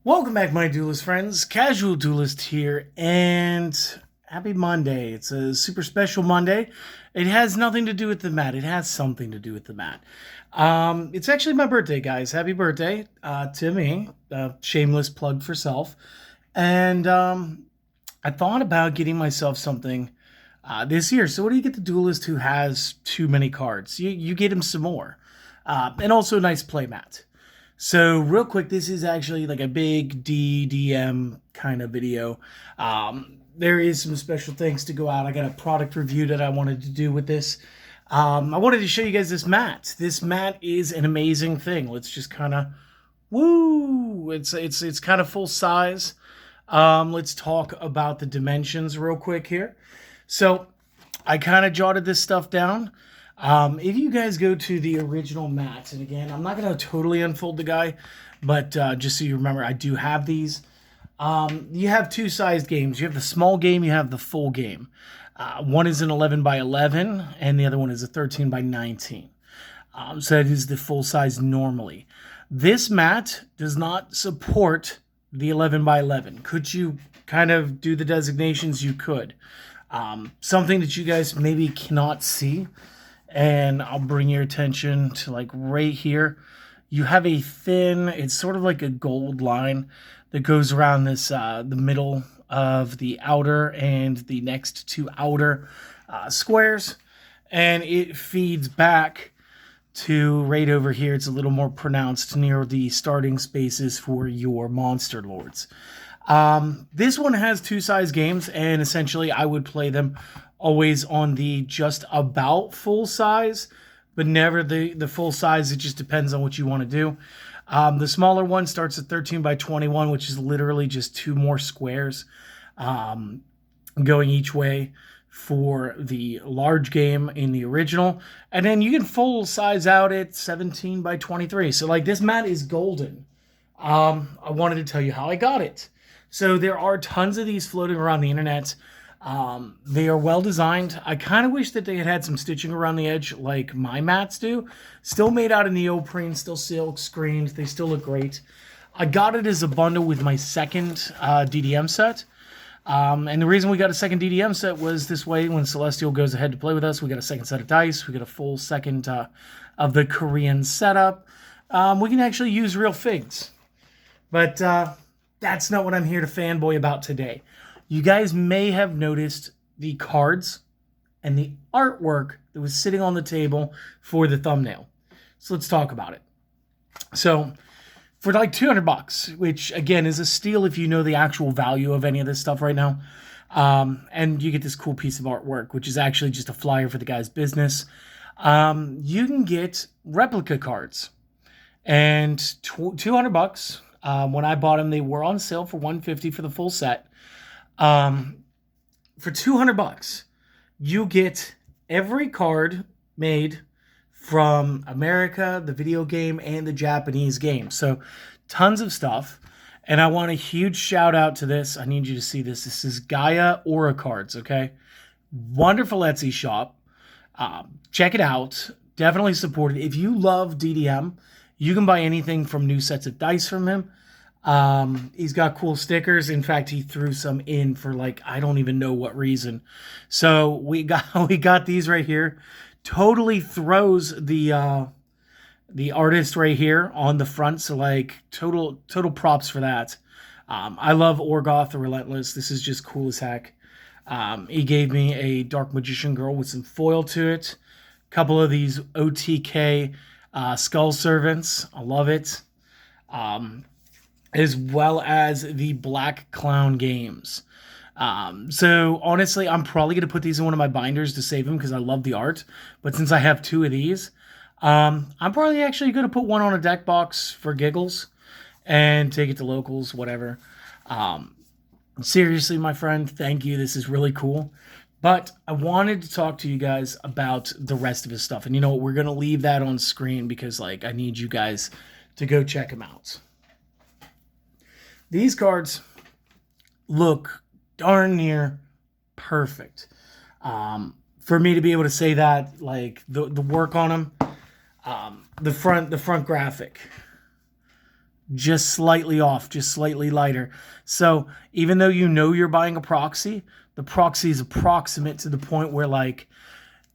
Welcome back, my Duelist friends. Casual Duelist here, and happy Monday. It's a super special Monday. It has nothing to do with the mat. It has something to do with the mat. It's actually my birthday, guys. Happy birthday to me. Shameless plug for self. And I thought about getting myself something this year. So what do you get the Duelist who has too many cards? You get him some more. And also a nice playmat. So real quick, this is actually like a big DDM kind of video. There is some special things to go out. I got a product review that I wanted to do with this. I wanted to show you guys this mat. This mat is an amazing thing. Let's just kind of, woo! It's kind of full size. Let's talk about the dimensions real quick here. So I kind of jotted this stuff down. If you guys go to the original mats, and again, I'm not going to totally unfold the guy, but just so you remember, I do have these. You have two sized games. You have the small game, you have the full game. One is an 11 by 11, and the other one is a 13 by 19. So that is the full size normally. This mat does not support the 11 by 11. Could you kind of do the designations? You could. Something that you guys maybe cannot see, and I'll bring your attention to like right here. You have a thin, it's sort of like a gold line that goes around this, the middle of the outer and the next two outer squares. And it feeds back to right over here. It's a little more pronounced near the starting spaces for your monster lords. This one has two size games, and essentially I would play them always on the just about full size, but never the full size. It just depends on what you want to do. The smaller one starts at 13 by 21, which is literally just two more squares going each way for the large game in the original. And then you can full size out at 17 by 23. So like this mat is golden. I wanted to tell you how I got it. So there are tons of these floating around the internet. They are well designed. I kind of wish that they had some stitching around the edge like my mats do. Still made out of neoprene, still silk screened. They still look great. I got it as a bundle with my second DDM set. And the reason we got a second DDM set was this way: when Celestial goes ahead to play with us, we got a second set of dice. We got a full second of the Korean setup. We can actually use real figs. But that's not what I'm here to fanboy about today. You guys may have noticed the cards and the artwork that was sitting on the table for the thumbnail. So let's talk about it. So for like $200, which again is a steal if you know the actual value of any of this stuff right now, and you get this cool piece of artwork, which is actually just a flyer for the guy's business. You can get replica cards, and $200. When I bought them, they were on sale for $150 for the full set. For $200, you get every card made from America, the video game, and the Japanese game. So tons of stuff. And I want a huge shout out to this. I need you to see this. This is Gaia Ora cards, okay? Wonderful Etsy shop. Check it out. Definitely support it. If you love DDM, you can buy anything from new sets of dice from him. He's got cool stickers. In fact, he threw some in for like, I don't even know what reason. So we got these right here. Totally throws the artist right here on the front. So like total props for that. I love Orgoth the Relentless. This is just cool as heck. He gave me a Dark Magician Girl with some foil to it. A couple of these OTK Skull Servants. I love it. As well as the Black Clown games. So honestly, I'm probably going to put these in one of my binders to save them because I love the art. But since I have two of these, I'm probably actually going to put one on a deck box for giggles and take it to locals, whatever. Seriously, my friend, thank you. This is really cool. But I wanted to talk to you guys about the rest of his stuff. And you know what? We're going to leave that on screen because like I need you guys to go check him out. These cards look darn near perfect. For me to be able to say that, like the work on them, the front graphic, just slightly off, just slightly lighter. So even though you know you're buying a proxy, the proxy is approximate to the point where, like,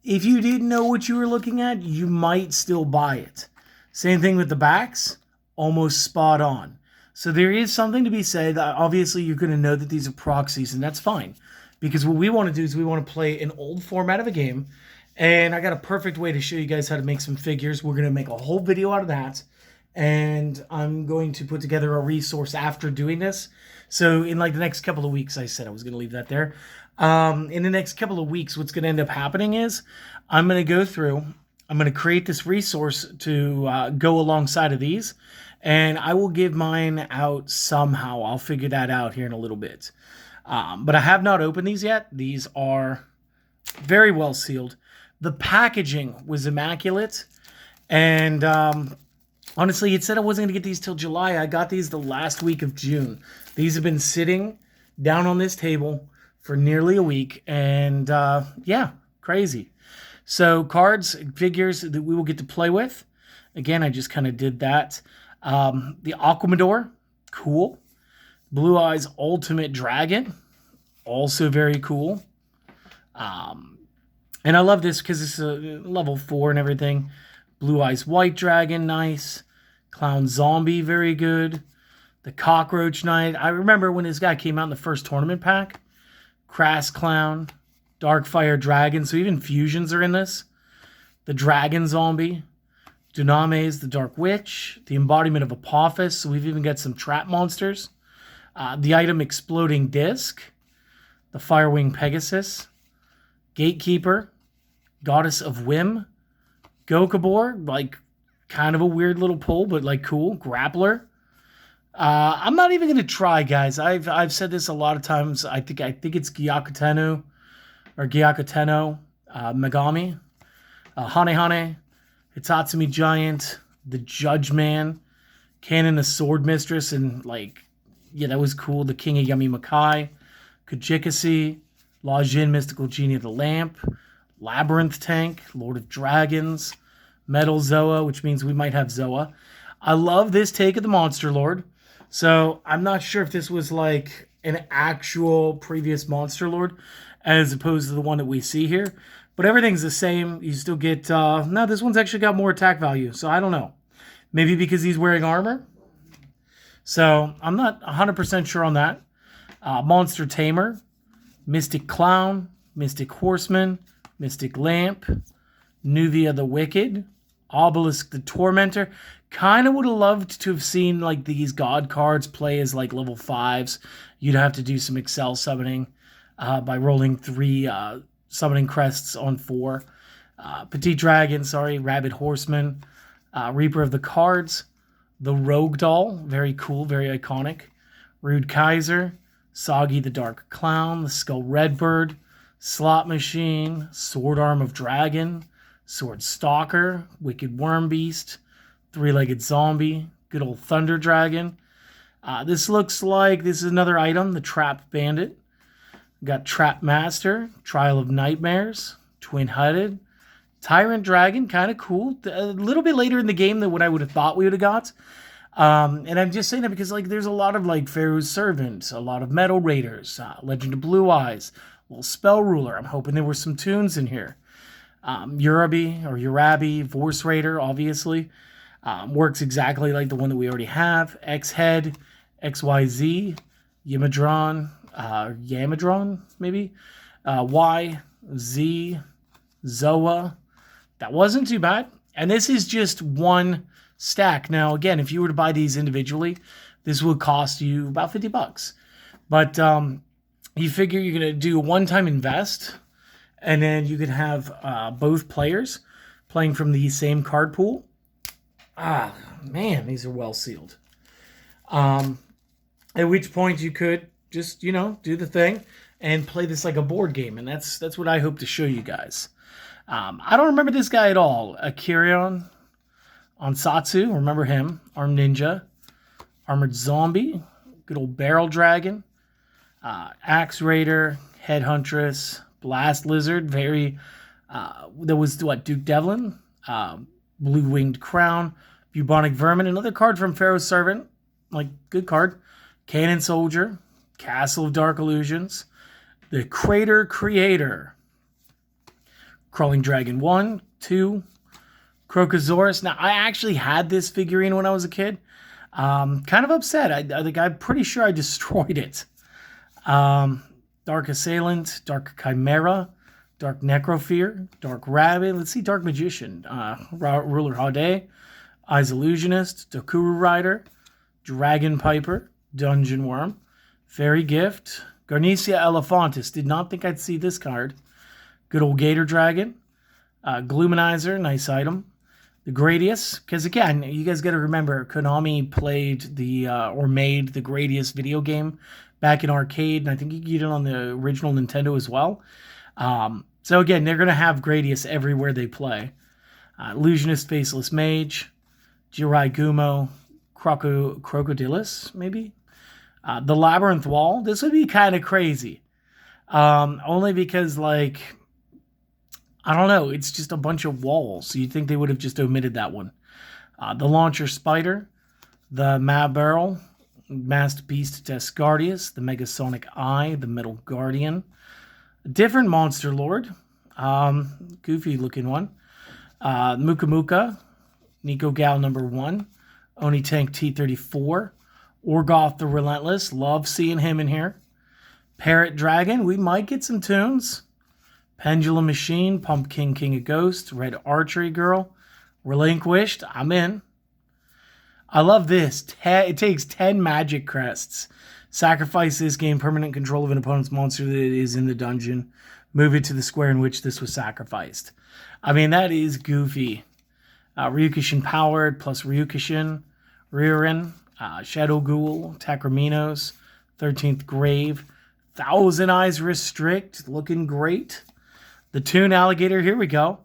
if you didn't know what you were looking at, you might still buy it. Same thing with the backs, almost spot on. So there is something to be said. Obviously, you're going to know that these are proxies, and that's fine. Because what we want to do is we want to play an old format of a game. And I got a perfect way to show you guys how to make some figures. We're going to make a whole video out of that. And I'm going to put together a resource after doing this. So in like the next couple of weeks, I said I was going to leave that there. In the next couple of weeks, what's going to end up happening is I'm going to go through, I'm going to create this resource to go alongside of these. And I will give mine out somehow. I'll figure that out here in a little bit. But I have not opened these yet. These are very well sealed. The packaging was immaculate. And honestly, it said I wasn't going to get these till July. I got these the last week of June. These have been sitting down on this table for nearly a week. And yeah, crazy. So cards, figures that we will get to play with. Again, I just kind of did that. The Aquamador, cool. Blue Eyes Ultimate Dragon, also very cool. And I love this because it's a level 4 and everything. Blue Eyes White Dragon, nice. Clown Zombie, very good. The Cockroach Knight. I remember when this guy came out in the first tournament pack. Crass Clown. Darkfire Dragon. So even fusions are in this. The Dragon Zombie. Duname's the Dark Witch. The Embodiment of Apophis. So we've even got some trap monsters. The item Exploding Disc. The Firewing Pegasus. Gatekeeper. Goddess of Whim. Gokabor, like kind of a weird little pull, but like cool. Grappler. I'm not even gonna try, guys. I've said this a lot of times. I think it's Gyakuteno or Gyakuteno, Megami, Hane, Hitatsumi Giant, the Judge Man, Canon the Sword Mistress, and like yeah, that was cool. The King of Yami Makai, Kajikasi, La Jin Mystical Genie of the Lamp. Labyrinth Tank, Lord of Dragons, Metal Zoa, which means we might have Zoa. I love this take of the Monster Lord. So I'm not sure if this was like an actual previous Monster Lord as opposed to the one that we see here. But everything's the same. You still get... no, this one's actually got more attack value. So I don't know. Maybe because he's wearing armor. So I'm not 100% sure on that. Monster Tamer, Mystic Clown, Mystic Horseman, Mystic Lamp, Nuvia the Wicked, Obelisk the Tormentor. Kind of would have loved to have seen like these god cards play as like level 5s. You'd have to do some Excel summoning by rolling 3 summoning crests on 4. Petite Dragon, Rabid Horseman, Reaper of the Cards, the Rogue Doll, very cool, very iconic. Rude Kaiser, Soggy the Dark Clown, the Skull Redbird, Slot Machine, Sword Arm of Dragon, Sword Stalker, Wicked Worm Beast, Three-Legged Zombie, good old Thunder Dragon. This looks like this is another item, the Trap Bandit. Got Trap Master, Trial of Nightmares, Twin-Headed, Tyrant Dragon, kind of cool. A little bit later in the game than what I would have thought we would have got. And I'm just saying that because like there's a lot of like Pharaoh's Servant, a lot of Metal Raiders, Legend of Blue Eyes, little Spell Ruler. I'm hoping there were some tunes in here. Urabi, Vorse Raider, obviously. Works exactly like the one that we already have. X-Head, XYZ, Yamadron, maybe. Y, Z, Zoa. That wasn't too bad. And this is just one stack. Now, again, if you were to buy these individually, this would cost you about $50. But you figure you're going to do a one-time invest, and then you could have both players playing from the same card pool. Ah, man, these are well sealed. At which point you could just, do the thing and play this like a board game, and that's what I hope to show you guys. I don't remember this guy at all. Akirion Onsatsu, remember him. Armed Ninja, Armored Zombie, good old Barrel Dragon, Axe Raider, Head Huntress, Blast Lizard, there was, Duke Devlin, Blue Winged Crown, Bubonic Vermin, another card from Pharaoh's Servant, like, good card. Cannon Soldier, Castle of Dark Illusions, the Crater Creator, Crawling Dragon 1, 2, Crocosaurus. Now, I actually had this figurine when I was a kid. Kind of upset. I think I'm pretty sure I destroyed it. Dark Assailant, Dark Chimera, Dark Necrofear, Dark Rabbit. Let's see, Dark Magician, Ruler Hade, Eyes Illusionist, Dokuru Rider, Dragon Piper, Dungeon Worm, Fairy Gift, Garnecia Elephantis. Did not think I'd see this card. Good old Gator Dragon, Gluminizer, nice item. The Gradius, because again, you guys got to remember, Konami played or made the Gradius video game back in arcade, and I think you can get it on the original Nintendo as well. So again, they're going to have Gradius everywhere they play. Illusionist, Faceless Mage, Jirai Gumo, Crocodilus, maybe? The Labyrinth Wall. This would be kind of crazy. Only because, like, I don't know, it's just a bunch of walls. You'd think they would have just omitted that one. The Launcher Spider, the Mab Barrel, Masked Beast Descardius, the Megasonic Eye, the Metal Guardian, a different Monster Lord, goofy looking one, Muka Muka, Nico Gal number 1, Oni Tank T-34, Orgoth the Relentless, love seeing him in here, Parrot Dragon, we might get some tunes, Pendulum Machine, Pumpkin King of Ghosts, Red Archery Girl, Relinquished, I'm in. I love this. It takes 10 magic crests. Sacrifice this, gain permanent control of an opponent's monster that is in the dungeon. Move it to the square in which this was sacrificed. I mean, that is goofy. Ryukushin Powered plus Ryukushin, Ririn, Shadow Ghoul, Takraminos, 13th Grave, Thousand Eyes Restrict, looking great. The Toon Alligator, here we go.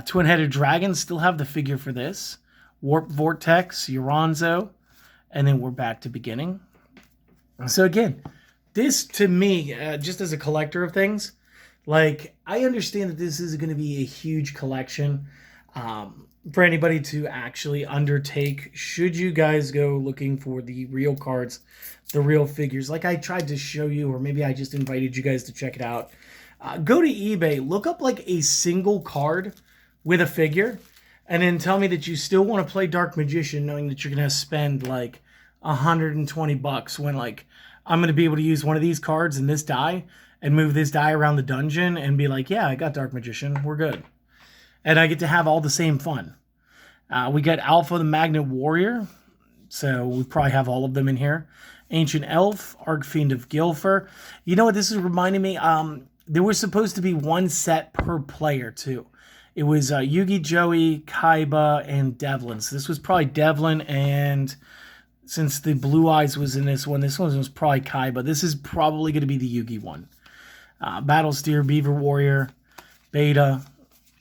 Twin-Headed Dragon, still have the figure for this. Warp Vortex, Uranzo, and then we're back to beginning. So again, this to me, just as a collector of things, like, I understand that this is going to be a huge collection for anybody to actually undertake. Should you guys go looking for the real cards, the real figures, like I tried to show you, or maybe I just invited you guys to check it out. Go to eBay, look up like a single card with a figure, and then tell me that you still want to play Dark Magician, knowing that you're going to spend like $120 when, like, I'm going to be able to use one of these cards and this die and move this die around the dungeon and be like, yeah, I got Dark Magician, we're good. And I get to have all the same fun. We got Alpha the Magnet Warrior, so we probably have all of them in here. Ancient Elf, Archfiend of Gilfer. You know what this is reminding me? There was supposed to be one set per player, too. It was Yugi, Joey, Kaiba, and Devlin. So this was probably Devlin, and since the Blue Eyes was in this one was probably Kaiba. This is probably going to be the Yugi one. Battle Steer, Beaver Warrior, Beta,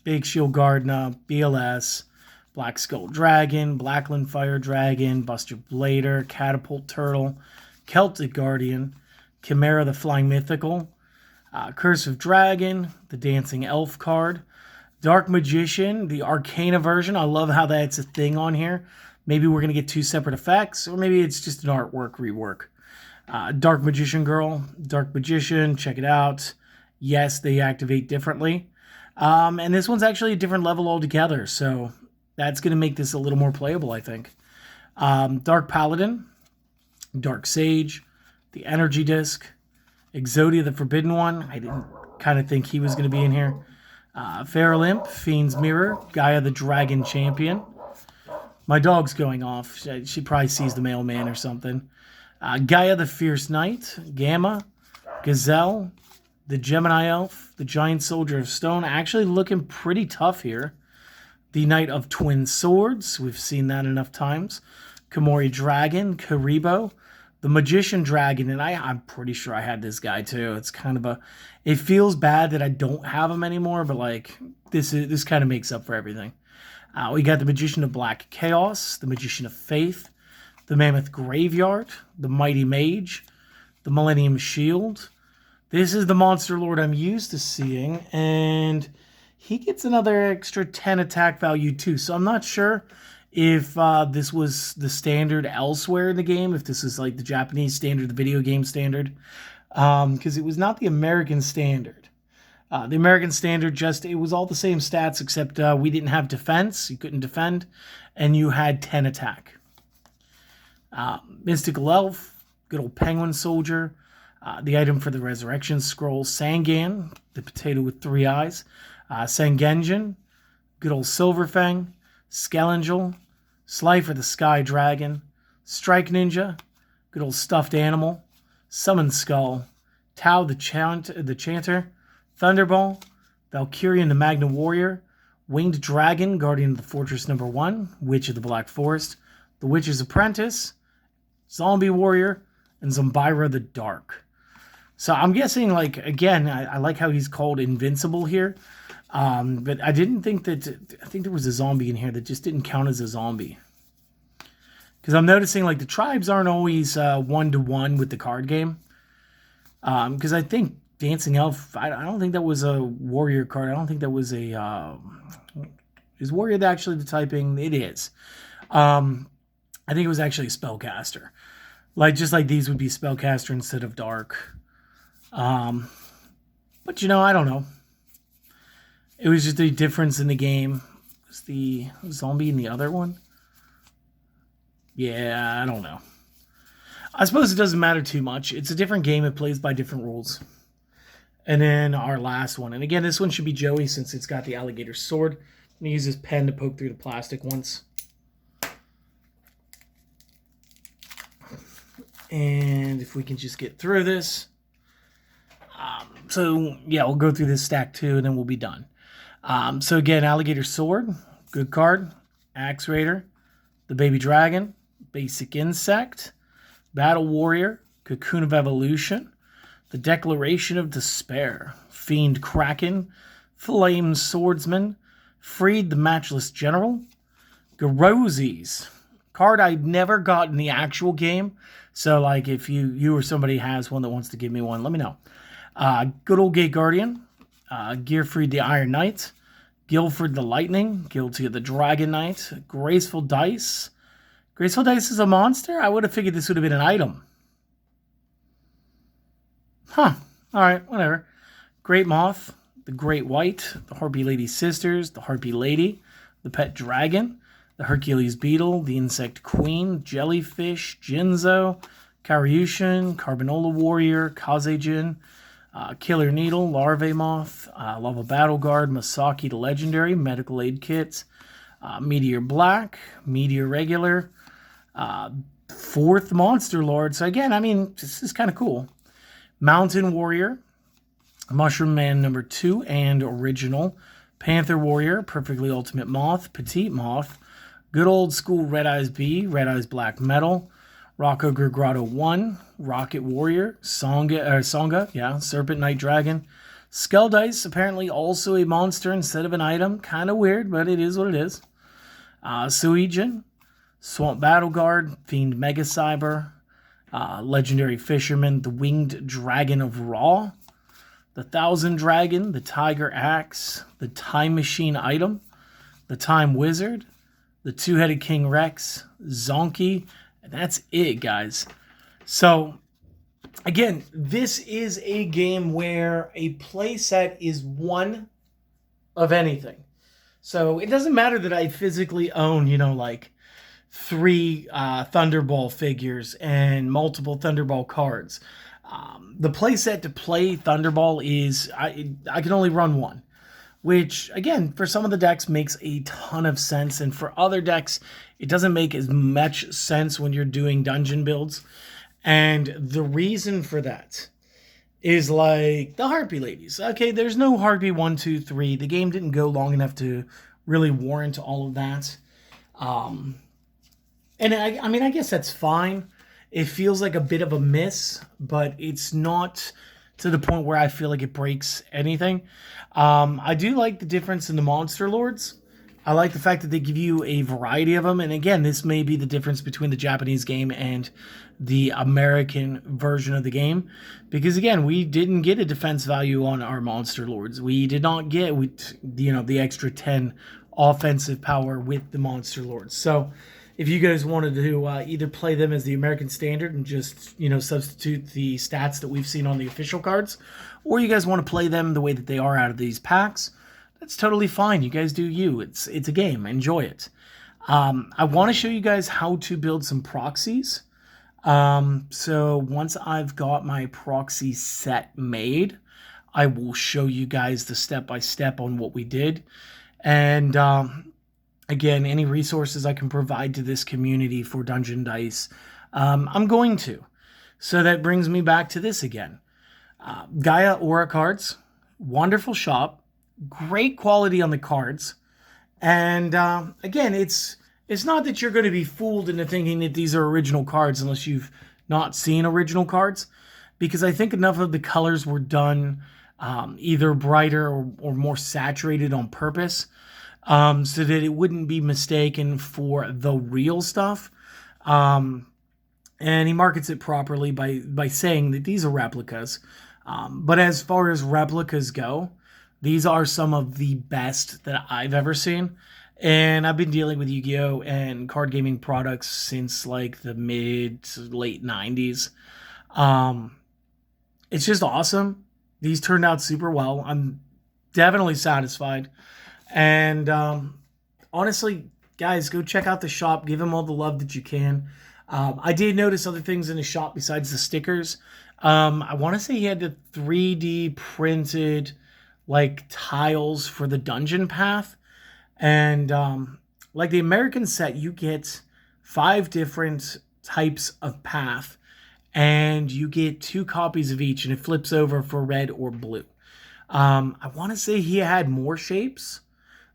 Big Shield Gardna, BLS, Black Skull Dragon, Blackland Fire Dragon, Buster Blader, Catapult Turtle, Celtic Guardian, Chimera the Flying Mythical, Curse of Dragon, the Dancing Elf card, Dark Magician, the Arcana version. I love how that's a thing on here. Maybe we're going to get 2 separate effects, or maybe it's just an artwork rework. Dark Magician Girl, Dark Magician, check it out. Yes, they activate differently. And this one's actually a different level altogether, so that's going to make this a little more playable, I think. Dark Paladin, Dark Sage, the Energy Disc, Exodia the Forbidden One. I didn't kind of think he was going to be in here. Feral Imp, Fiend's Mirror, Gaia the Dragon Champion. My dog's going off. She probably sees the mailman or something. Gaia the Fierce Knight, Gamma, Gazelle, the Gemini Elf, the Giant Soldier of Stone. Actually looking pretty tough here. The Knight of Twin Swords. We've seen that enough times. Komori Dragon, Karibo, the Magician Dragon, and I'm pretty sure I had this guy too. It's kind of it feels bad that I don't have him anymore, but like this kind of makes up for everything. We got the Magician of Black Chaos, the Magician of Faith, the Mammoth Graveyard, the Mighty Mage, the Millennium Shield. This is the Monster Lord I'm used to seeing, and he gets another extra 10 attack value too. So I'm not sure if this was the standard elsewhere in the game, if this is like the Japanese standard, the video game standard, because it was not the American standard. The American standard it was all the same stats, except we didn't have defense. You couldn't defend, and you had 10 attack. Mystical Elf, good old Penguin Soldier, the item for the Resurrection Scroll, Sangan, the potato with 3 eyes, Sangenjin, good old Silverfang, Skelangel, Slifer the Sky Dragon, Strike Ninja, good old Stuffed Animal, Summon Skull, Tau the Chanter, Thunderball, Valkyrian the Magna Warrior, Winged Dragon, Guardian of the Fortress No. 1, Witch of the Black Forest, The Witch's Apprentice, Zombie Warrior, and Zombira the Dark. So I'm guessing, like, again, I like how he's called Invincible here. But I didn't think that... I think there was a zombie in here that just didn't count as a zombie. Because I'm noticing, like, the tribes aren't always one-to-one with the card game. Because I think Dancing Elf... I don't think that was a warrior card. I don't think that was a... is warrior actually the typing? It is. I think it was actually a spellcaster. Just like these would be spellcaster instead of dark. But, I don't know. It was just a difference in the game. Was the zombie in the other one? Yeah, I don't know. I suppose it doesn't matter too much. It's a different game. It plays by different rules. And then our last one. And again, this one should be Joey since it's got the alligator sword. I'm going to use this pen to poke through the plastic once. And if we can just get through this. So, yeah, we'll go through this stack too, and then we'll be done. So, again, Alligator Sword, good card. Axe Raider, the Baby Dragon, Basic Insect, Battle Warrior, Cocoon of Evolution, the Declaration of Despair, Fiend Kraken, Flame Swordsman, Freed the Matchless General, Garozis, card I'd never got in the actual game. So, like, if you or somebody has one that wants to give me one, let me know. Good old Gate Guardian, Gearfried the Iron Knight, Guilford the Lightning, Guilty of the Dragon Knight, Graceful Dice. Graceful Dice is a monster? I would have figured this would have been an item. Huh. Alright, whatever. Great Moth, the Great White, the Harpy Lady Sisters, the Harpy Lady, the Pet Dragon, the Hercules Beetle, the Insect Queen, Jellyfish, Jinzo, Karyushin, Carbanola Warrior, Kazejin, Killer Needle, Larvae Moth, Lava Battle Guard, Masaki the Legendary, Medical Aid Kit, Meteor Black, Meteor Regular, 4th Monster Lord. So again, I mean, this is kind of cool. Mountain Warrior, Mushroom Man number 2 and original, Panther Warrior, Perfectly Ultimate Moth, Petite Moth, Good Old School Red Eyes Bee, Red Eyes Black Metal, Rock Ogre Grotto 1, Rocket Warrior, Songa, yeah, Serpent Knight Dragon, Skull Dice, apparently also a monster instead of an item. Kind of weird, but it is what it is. Suijin, Swamp Battle Guard, Fiend Mega Cyber, Legendary Fisherman, the Winged Dragon of Ra, the Thousand Dragon, the Tiger Axe, the Time Machine item, the Time Wizard, the Two-Headed King Rex, Zonky, and that's it, guys. So, again, this is a game where a playset is one of anything. So, it doesn't matter that I physically own, 3 Thunderball figures and multiple Thunderball cards. The playset to play Thunderball is, I can only run one. Which, again, for some of the decks makes a ton of sense. And for other decks, it doesn't make as much sense when you're doing dungeon builds. And the reason for that is like the Harpy Ladies. Okay, there's no Harpy 1, 2, 3. The game didn't go long enough to really warrant all of that. And I mean, I guess that's fine. It feels like a bit of a miss, but it's not to the point where I feel like it breaks anything. I do like the difference in the Monster Lords. I like the fact that they give you a variety of them. And again, this may be the difference between the Japanese game and the American version of the game. Because again, we didn't get a defense value on our Monster Lords. We did not get, the extra 10 offensive power with the Monster Lords. So if you guys wanted to either play them as the American Standard and just, substitute the stats that we've seen on the official cards, or you guys want to play them the way that they are out of these packs, that's totally fine. You guys do you. It's a game. Enjoy it. I want to show you guys how to build some proxies. So once I've got my proxy set made, I will show you guys the step-by-step on what we did. And again, any resources I can provide to this community for Dungeon Dice, I'm going to. So that brings me back to this again. Gaia Ora cards, wonderful shop, great quality on the cards. And again, it's not that you're going to be fooled into thinking that these are original cards unless you've not seen original cards, because I think enough of the colors were done either brighter or more saturated on purpose, so that it wouldn't be mistaken for the real stuff. And he markets it properly by saying that these are replicas. But as far as replicas go, these are some of the best that I've ever seen. And I've been dealing with Yu-Gi-Oh! And card gaming products since like the mid to late 90s. It's just awesome. These turned out super well. I'm definitely satisfied. And honestly, guys, go check out the shop. Give him all the love that you can. I did notice other things in the shop besides the stickers. I want to say he had the 3D printed like tiles for the dungeon path. And like the American set, you get 5 different types of path. And you get 2 copies of each, and it flips over for red or blue. I want to say he had more shapes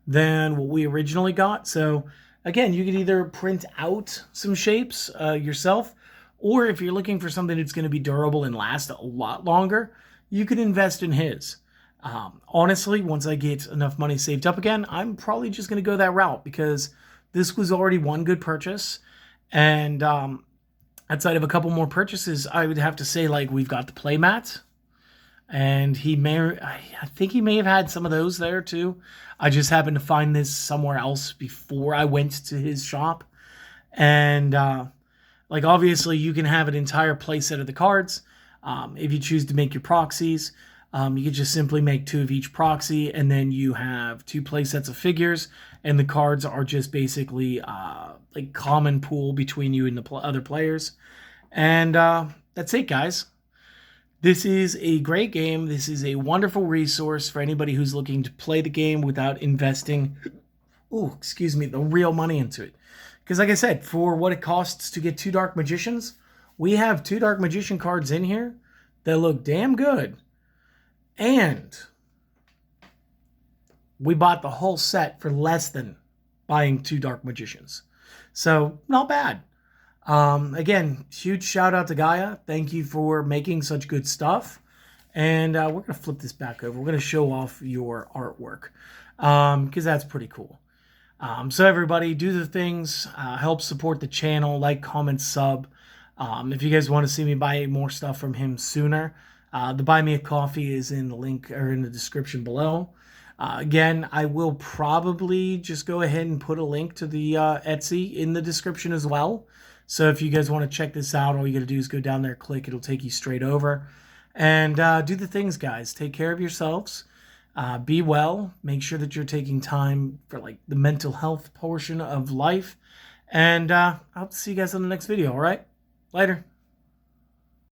than what we originally got. So again, you could either print out some shapes yourself, or if you're looking for something that's going to be durable and last a lot longer, you could invest in his. Honestly, once I get enough money saved up again, I'm probably just going to go that route, because this was already one good purchase. And outside of a couple more purchases, I would have to say, like, we've got the Playmat. And I think he may have had some of those there too. I just happened to find this somewhere else before I went to his shop. And like, obviously you can have an entire play set of the cards. If you choose to make your proxies, you could just simply make 2 of each proxy, and then you have 2 play sets of figures, and the cards are just basically like common pool between you and the other players. And that's it, guys. This is a great game. This is a wonderful resource for anybody who's looking to play the game without investing, the real money into it. Because like I said, for what it costs to get 2 Dark Magicians, we have 2 Dark Magician cards in here that look damn good. And we bought the whole set for less than buying 2 Dark Magicians. So, not bad. Again, huge shout out to Gaia. Thank you for making such good stuff. And we're going to flip this back over. We're going to show off your artwork, because that's pretty cool. So everybody, do the things. Help support the channel. Like, comment, sub. If you guys want to see me buy more stuff from him sooner, the Buy Me a Coffee is in the link or in the description below. Again, I will probably just go ahead and put a link to the Etsy in the description as well. So if you guys want to check this out, all you got to do is go down there, click. It'll take you straight over. And do the things, guys. Take care of yourselves. Be well. Make sure that you're taking time for like the mental health portion of life. And I'll see you guys on the next video, all right? Later.